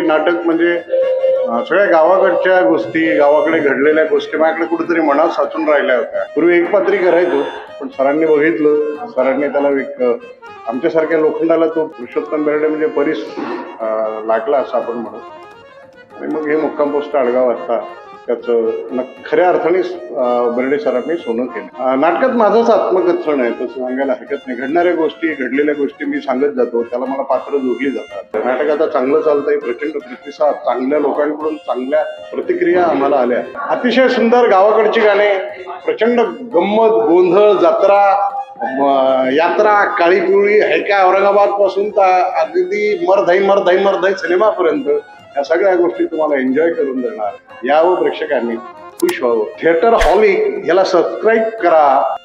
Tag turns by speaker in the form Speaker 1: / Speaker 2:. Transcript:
Speaker 1: नाटक म्हणजे सगळ्या गावाकडच्या गोष्टी, गावाकडे घडलेल्या गोष्टी माझ्याकडे कुठेतरी मनात साचून राहिल्या होत्या. पूर्वी एक पात्री करायचो, पण सरांनी बघितलं, सरांनी त्याला आमच्यासारख्या लोखंडाला तो पुरुषोत्तम बेर्डे म्हणजे बरीच लागला असं आपण म्हणू. आणि मग हे मुक्काम पोस्ट आडगाव असता त्याचं खऱ्या अर्थाने बेर्डे सरांनी सोनं केलं. नाटकात माझंच आत्मकथन आहे तसं सांगायला हरकत नाही. घडणाऱ्या गोष्टी, घडलेल्या गोष्टी मी सांगत जातो, त्याला मला पात्र जोडली जातात. नाटक आता चांगलं चालतंय, प्रचंड प्रतिसाद, चांगल्या लोकांकडून चांगल्या प्रतिक्रिया आम्हाला आल्या. अतिशय सुंदर गावाकडची गाणे, प्रचंड गंमत, गोंधळ, जत्रा, यात्रा, काळी पिवळी, हैका औरंगाबाद पासून तर अगदी मरधाई सिनेमापर्यंत या सगळ्या गोष्टी तुम्हाला एन्जॉय करून देणार. यावं प्रेक्षकांनी, खुश व्हावं. थिएटर हॉलिक याला सबस्क्राईब करा.